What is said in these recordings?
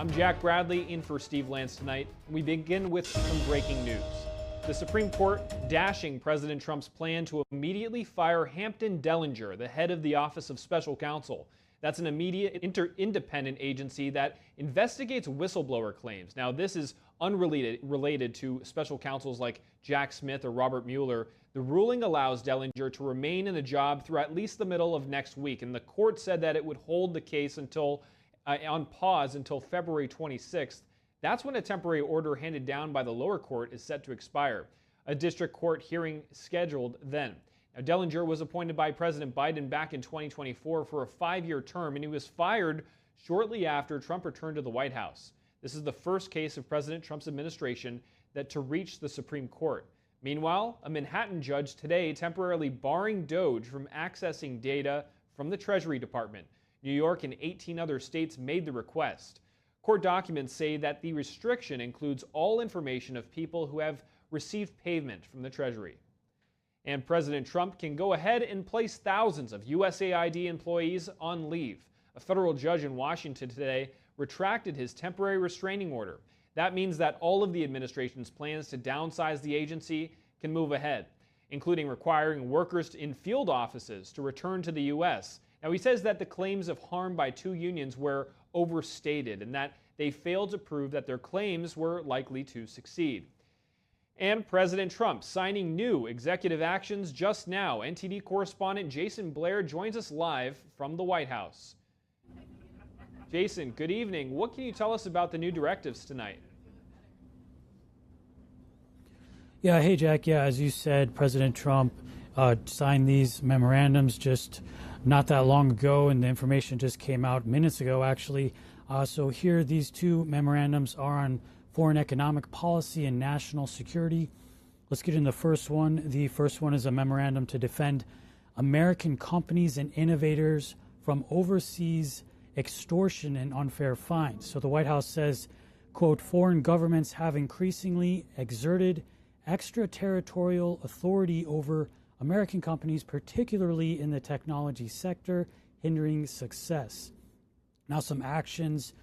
I'm Jack Bradley, in for Steve Lance tonight. We begin with some breaking news. The Supreme Court dashing President Trump's plan to immediately fire Hampton Dellinger, the head of the Office of Special Counsel. That's an immediate independent agency that investigates whistleblower claims. Now, this is unrelated to special counsels like Jack Smith or Robert Mueller. The ruling allows Dellinger to remain in the job through at least the middle of next week, and the court said that it would hold the case on pause until February 26th. That's when a temporary order handed down by the lower court is set to expire. A district court hearing scheduled then. Now, Dellinger was appointed by President Biden back in 2024 for a 5-year term, and he was fired shortly after Trump returned to the White House. This is the first case of President Trump's administration to reach the Supreme Court. Meanwhile, a Manhattan judge today temporarily barring DOJ from accessing data from the Treasury Department. New York and 18 other states made the request. Court documents say that the restriction includes all information of people who have received payment from the Treasury. And President Trump can go ahead and place thousands of USAID employees on leave. A federal judge in Washington today retracted his temporary restraining order. That means that all of the administration's plans to downsize the agency can move ahead, including requiring workers in field offices to return to the U.S. Now, he says that the claims of harm by 2 unions were overstated and that they failed to prove that their claims were likely to succeed. And President Trump signing new executive actions just now. NTD correspondent Jason Blair joins us live from the White House. Jason, good evening. What can you tell us about the new directives tonight? Yeah, hey, Jack. Yeah, as you said, President Trump signed these memorandums just not that long ago, and the information just came out minutes ago, actually. So here, these 2 memorandums are on foreign economic policy and national security. Let's get into the first one. The first one is a memorandum to defend American companies and innovators from overseas extortion and unfair fines. So the White House says, quote, foreign governments have increasingly exerted extraterritorial authority over American companies, particularly in the technology sector, hindering success. Now, some actions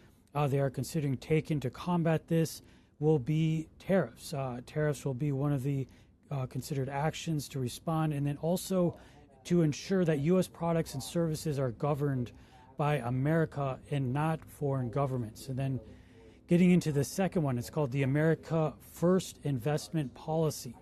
they are considering taken to combat this will be tariffs. Tariffs will be one of the considered actions to respond, and then also to ensure that U.S. products and services are governed by America and not foreign governments. And then getting into the second one, it's called the America First Investment Policy.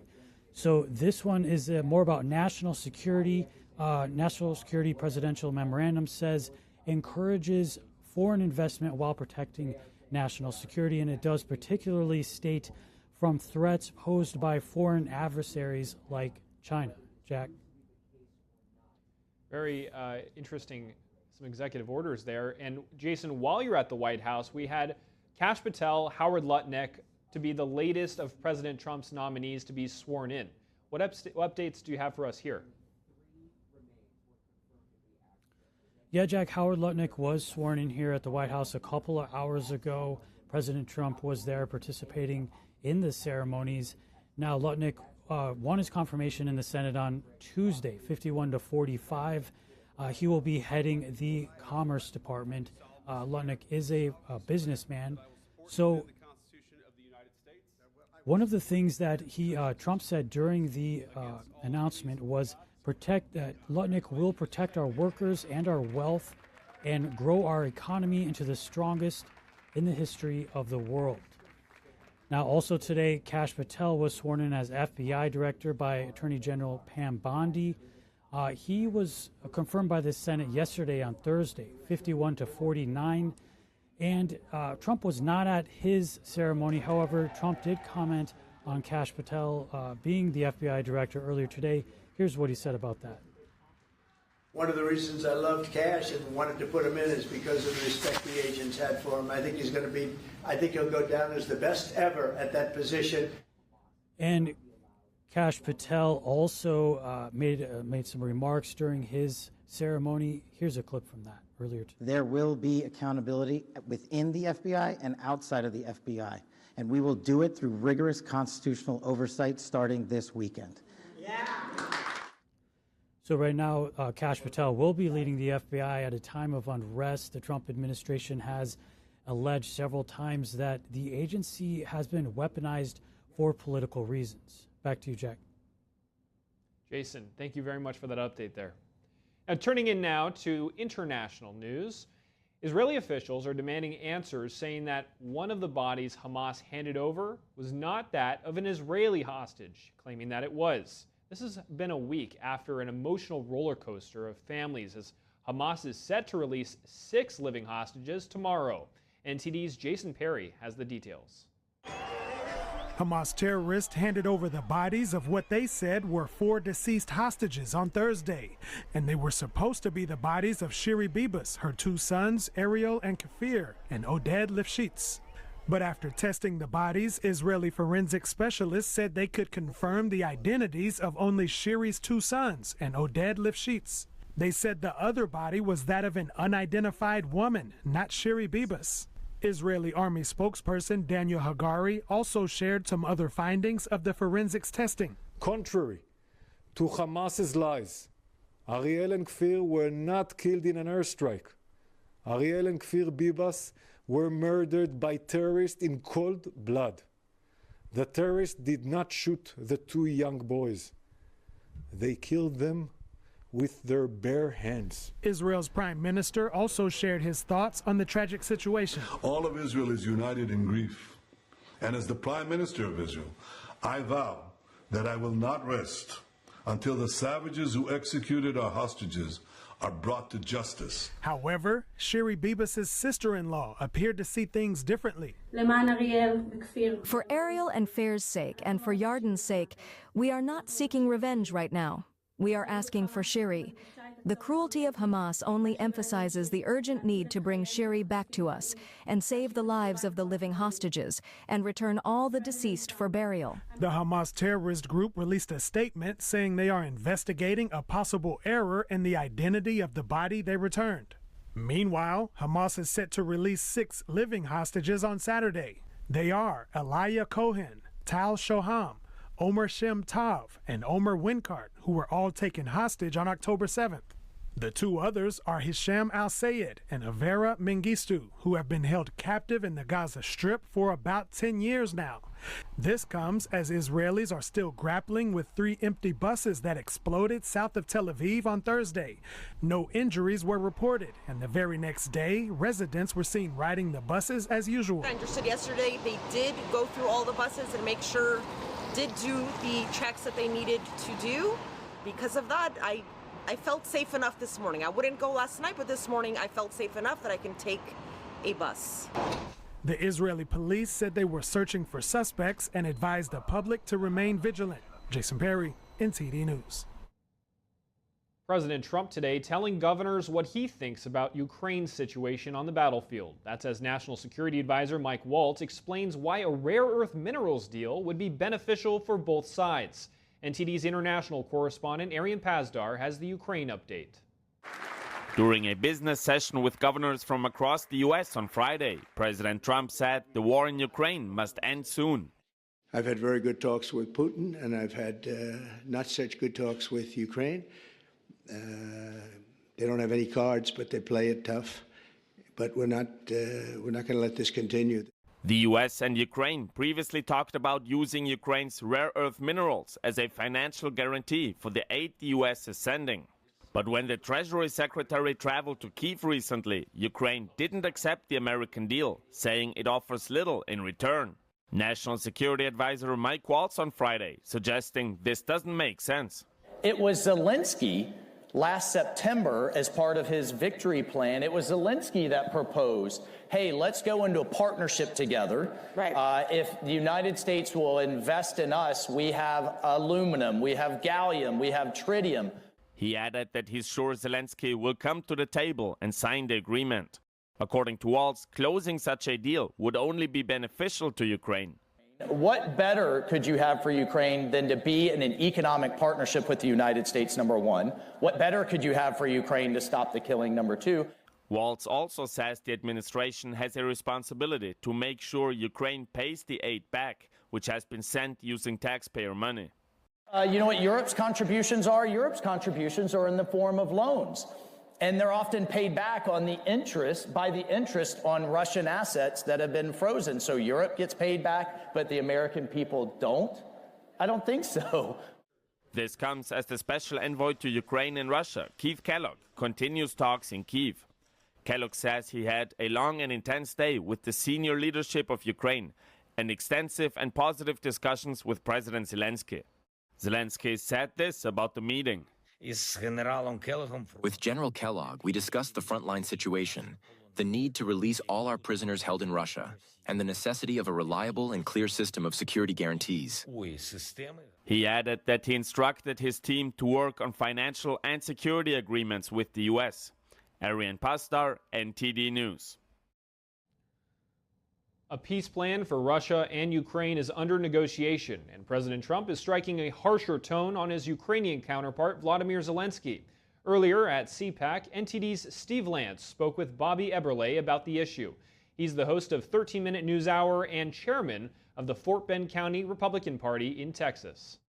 So this one is more about national security. National Security Presidential Memorandum says encourages foreign investment while protecting national security, and it does particularly state from threats posed by foreign adversaries like China. Jack? Very interesting, some executive orders there. And Jason, while you're at the White House, we had Kash Patel, Howard Lutnick to be the latest of President Trump's nominees to be sworn in. What updates do you have for us here? Yeah, Jack, Howard Lutnick was sworn in here at the White House a couple of hours ago. President Trump was there participating in the ceremonies. Now, Lutnick won his confirmation in the Senate on Tuesday, 51-45. He will be heading the Commerce Department. Lutnick is a businessman. So one of the things that Trump said during the announcement was that Lutnick will protect our workers and our wealth and grow our economy into the strongest in the history of the world. Now, also today, Kash Patel was sworn in as FBI director by Attorney General Pam Bondi. He was confirmed by the Senate yesterday on Thursday, 51-49. And Trump was not at his ceremony. However, Trump did comment on Kash Patel being the FBI director earlier today. Here's what he said about that. One of the reasons I loved Kash and wanted to put him in is because of the respect the agents had for him. I think he'll go down as the best ever at that position. And Kash Patel also made some remarks during his ceremony. Here's a clip from that earlier today. There will be accountability within the FBI and outside of the FBI, and we will do it through rigorous constitutional oversight starting this weekend. Yeah. So right now, Kash Patel will be leading the FBI at a time of unrest. The Trump administration has alleged several times that the agency has been weaponized for political reasons. Back to you, Jack. Jason, thank you very much for that update there. Now, turning in now to international news. Israeli officials are demanding answers, saying that one of the bodies Hamas handed over was not that of an Israeli hostage, claiming that it was. This has been a week after an emotional roller coaster of families, as Hamas is set to release 6 living hostages tomorrow. NTD's Jason Perry has the details. Hamas terrorists handed over the bodies of what they said were 4 deceased hostages on Thursday, and they were supposed to be the bodies of Shiri Bibas, her 2 sons, Ariel and Kafir, and Oded Lifshitz. But after testing the bodies, Israeli forensic specialists said they could confirm the identities of only Shiri's 2 sons and Oded Lifshitz. They said the other body was that of an unidentified woman, not Shiri Bibas. Israeli army spokesperson Daniel Hagari also shared some other findings of the forensics testing. Contrary to Hamas's lies, Ariel and Kfir were not killed in an airstrike. Ariel and Kfir Bibas were murdered by terrorists in cold blood. The terrorists did not shoot the 2 young boys. They killed them with their bare hands. Israel's prime minister also shared his thoughts on the tragic situation. All of Israel is united in grief. And as the prime minister of Israel, I vow that I will not rest until the savages who executed our hostages are brought to justice. However, Shiri Bibas' sister-in-law appeared to see things differently. For Ariel and Fair's sake, and for Yarden's sake, we are not seeking revenge right now. We are asking for Shiri. The cruelty of Hamas only emphasizes the urgent need to bring Shiri back to us and save the lives of the living hostages and return all the deceased for burial. The Hamas terrorist group released a statement saying they are investigating a possible error in the identity of the body they returned. Meanwhile, Hamas is set to release 6 living hostages on Saturday. They are Elia Cohen, Tal Shoham, Omer Shem Tav, and Omer Winkart, who were all taken hostage on October 7th. The 2 others are Hisham Al-Sayed and Avera Mengistu, who have been held captive in the Gaza Strip for about 10 years now. This comes as Israelis are still grappling with 3 empty buses that exploded south of Tel Aviv on Thursday. No injuries were reported, and the very next day, residents were seen riding the buses as usual. I understood yesterday they did go through all the buses and make sure did do the checks that they needed to do. Because of that, I felt safe enough this morning. I wouldn't go last night, but this morning I felt safe enough that I can take a bus. The Israeli police said they were searching for suspects and advised the public to remain vigilant. Jason Perry, NTD News. President Trump today telling governors what he thinks about Ukraine's situation on the battlefield. That's as National Security Advisor Mike Waltz explains why a rare earth minerals deal would be beneficial for both sides. NTD's international correspondent Arian Pazdar has the Ukraine update. During a business session with governors from across the U.S. on Friday, President Trump said the war in Ukraine must end soon. I've had very good talks with Putin, and I've had not such good talks with Ukraine. They don't have any cards, but they play it tough. But we're not going to let this continue. The U.S. and Ukraine previously talked about using Ukraine's rare earth minerals as a financial guarantee for the aid the U.S. is sending. But when the Treasury Secretary traveled to Kyiv recently, Ukraine didn't accept the American deal, saying it offers little in return. National Security Advisor Mike Waltz on Friday suggesting this doesn't make sense. It was Zelensky last September, as part of his victory plan, it was Zelensky that proposed, hey, let's go into a partnership together. Right. If the United States will invest in us, we have aluminum, we have gallium, we have tritium. He added that he's sure Zelensky will come to the table and sign the agreement. According to Waltz, closing such a deal would only be beneficial to Ukraine. What better could you have for Ukraine than to be in an economic partnership with the United States, number one? What better could you have for Ukraine to stop the killing, number two? Waltz also says the administration has a responsibility to make sure Ukraine pays the aid back, which has been sent using taxpayer money. You know what Europe's contributions are? Europe's contributions are in the form of loans. And they're often paid back on the interest, by the interest on Russian assets that have been frozen. So Europe gets paid back, but the American people don't? I don't think so. This comes as the special envoy to Ukraine and Russia, Keith Kellogg, continues talks in Kyiv. Kellogg says he had a long and intense day with the senior leadership of Ukraine and extensive and positive discussions with President Zelensky. Zelensky said this about the meeting. With General Kellogg, we discussed the frontline situation, the need to release all our prisoners held in Russia, and the necessity of a reliable and clear system of security guarantees. He added that he instructed his team to work on financial and security agreements with the U.S. Arian Pastar, NTD News. A peace plan for Russia and Ukraine is under negotiation, and President Trump is striking a harsher tone on his Ukrainian counterpart, Vladimir Zelensky. Earlier at CPAC, NTD's Steve Lance spoke with Bobby Eberle about the issue. He's the host of 13-Minute News Hour and chairman of the Fort Bend County Republican Party in Texas.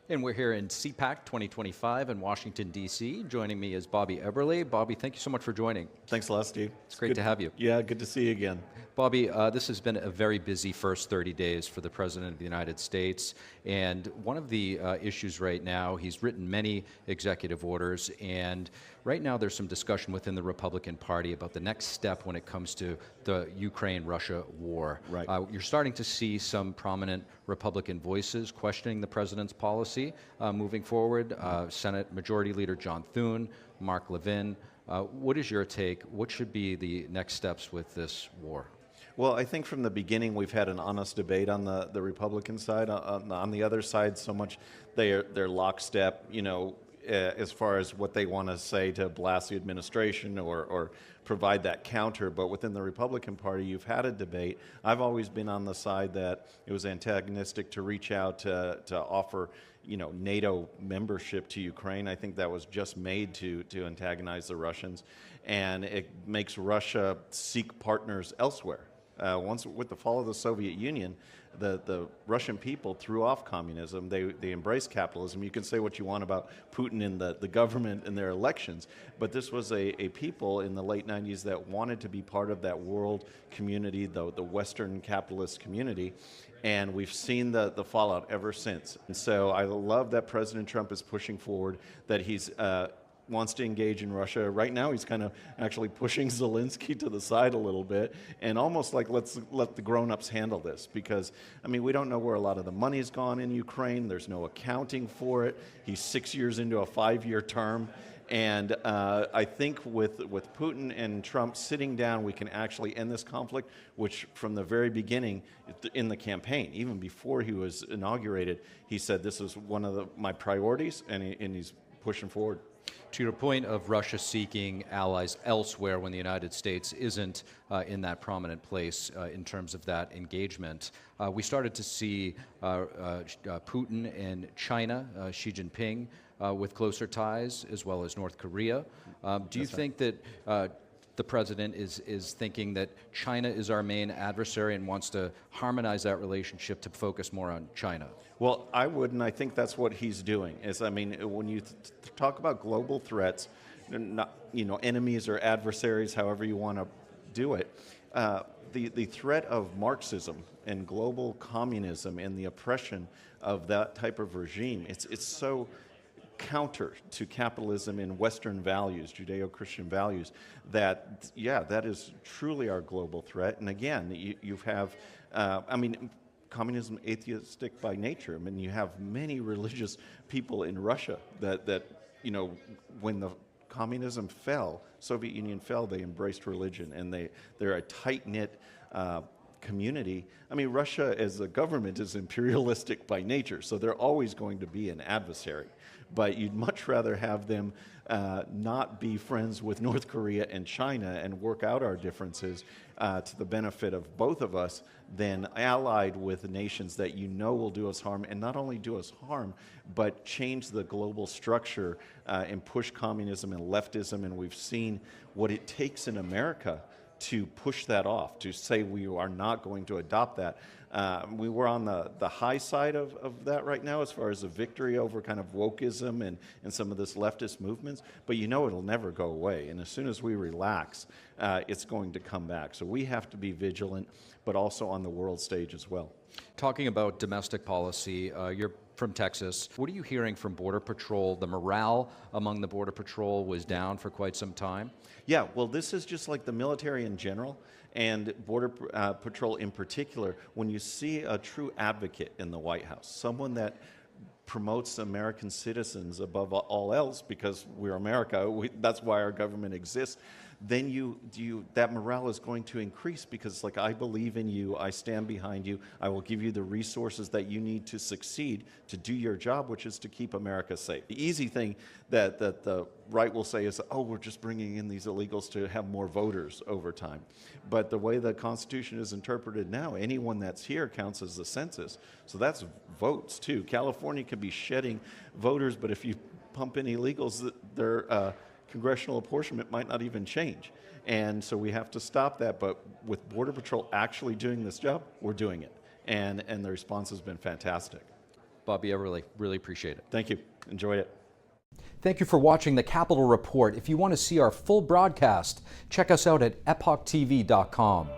And we're here in CPAC 2025 in Washington, D.C. Joining me is Bobby Eberle. Bobby, thank you so much for joining. Thanks a lot, Steve. It's great to have you. Yeah, good to see you again. Bobby, this has been a very busy first 30 days for the President of the United States. And one of the issues right now, he's written many executive orders, and right now there's some discussion within the Republican Party about the next step when it comes to the Ukraine-Russia war. Right. You're starting to see some prominent Republican voices questioning the president's policy moving forward. Senate Majority Leader John Thune, Mark Levin. What is your take? What should be the next steps with this war? Well, I think from the beginning we've had an honest debate on the Republican side. On the other side, so much they're lockstep, you know, as far as what they want to say to blast the administration or provide that counter. But within the Republican Party, you've had a debate. I've always been on the side that it was antagonistic to reach out to offer, you know, NATO membership to Ukraine. I think that was just made to antagonize the Russians, and it makes Russia seek partners elsewhere. Once with the fall of the Soviet Union, the Russian people threw off communism. They embraced capitalism. You can say what you want about Putin and the government and their elections, but this was a people in the late 90s that wanted to be part of that world community, the Western capitalist community, and we've seen the fallout ever since. And so I love that President Trump is pushing forward, that he's wants to engage in Russia. Right now, he's kind of actually pushing Zelensky to the side a little bit, and almost like, let's let the grown-ups handle this, because, I mean, we don't know where a lot of the money's gone in Ukraine. There's no accounting for it. He's 6 years into a 5-year term, and I think with Putin and Trump sitting down, we can actually end this conflict, which from the very beginning in the campaign, even before he was inaugurated, he said this is one of my priorities, and he's pushing forward. To your point of Russia seeking allies elsewhere when the United States isn't in that prominent place in terms of that engagement, we started to see Putin and China, Xi Jinping, with closer ties, as well as North Korea. Do you think that the president is thinking that China is our main adversary and wants to harmonize that relationship to focus more on China? Well, I would, and I think that's what he's doing. I mean, when you talk about global threats, not, you know, enemies or adversaries, however you want to do it, the threat of Marxism and global communism and the oppression of that type of regime, it's so counter to capitalism and Western values, Judeo-Christian values, that, yeah, that is truly our global threat. And again, you have, I mean, communism atheistic by nature. I mean, you have many religious people in Russia that you know, when the communism fell, Soviet Union fell, they embraced religion, and they're a tight-knit community. I mean, Russia as a government is imperialistic by nature, so they're always going to be an adversary. But you'd much rather have them not be friends with North Korea and China and work out our differences to the benefit of both of us than allied with nations that you know will do us harm, and not only do us harm, but change the global structure and push communism and leftism. And we've seen what it takes in America to push that off, to say we are not going to adopt that. We were on the high side of that right now as far as a victory over kind of wokeism and some of this leftist movements, but you know it'll never go away. And as soon as we relax, it's going to come back. So we have to be vigilant, but also on the world stage as well. Talking about domestic policy, you're from Texas. What are you hearing from Border Patrol? The morale among the Border Patrol was down for quite some time. Yeah, well, this is just like the military in general and Border Patrol in particular. When you see a true advocate in the White House, someone that promotes American citizens above all else, because we're America, that's why our government exists, then that morale is going to increase, because it's like, I believe in you, I stand behind you, I will give you the resources that you need to succeed to do your job, which is to keep America safe. The easy thing that the right will say is, oh, we're just bringing in these illegals to have more voters over time. But the way the Constitution is interpreted now, anyone that's here counts as the census. So that's votes too. California could be shedding voters, but if you pump in illegals, their congressional apportionment might not even change. And so we have to stop that. But with Border Patrol actually doing this job, we're doing it. And the response has been fantastic. Bobby Eberle, really appreciate it. Thank you. Enjoy it. Thank you for watching the Capitol Report. If you want to see our full broadcast, check us out at epochtv.com.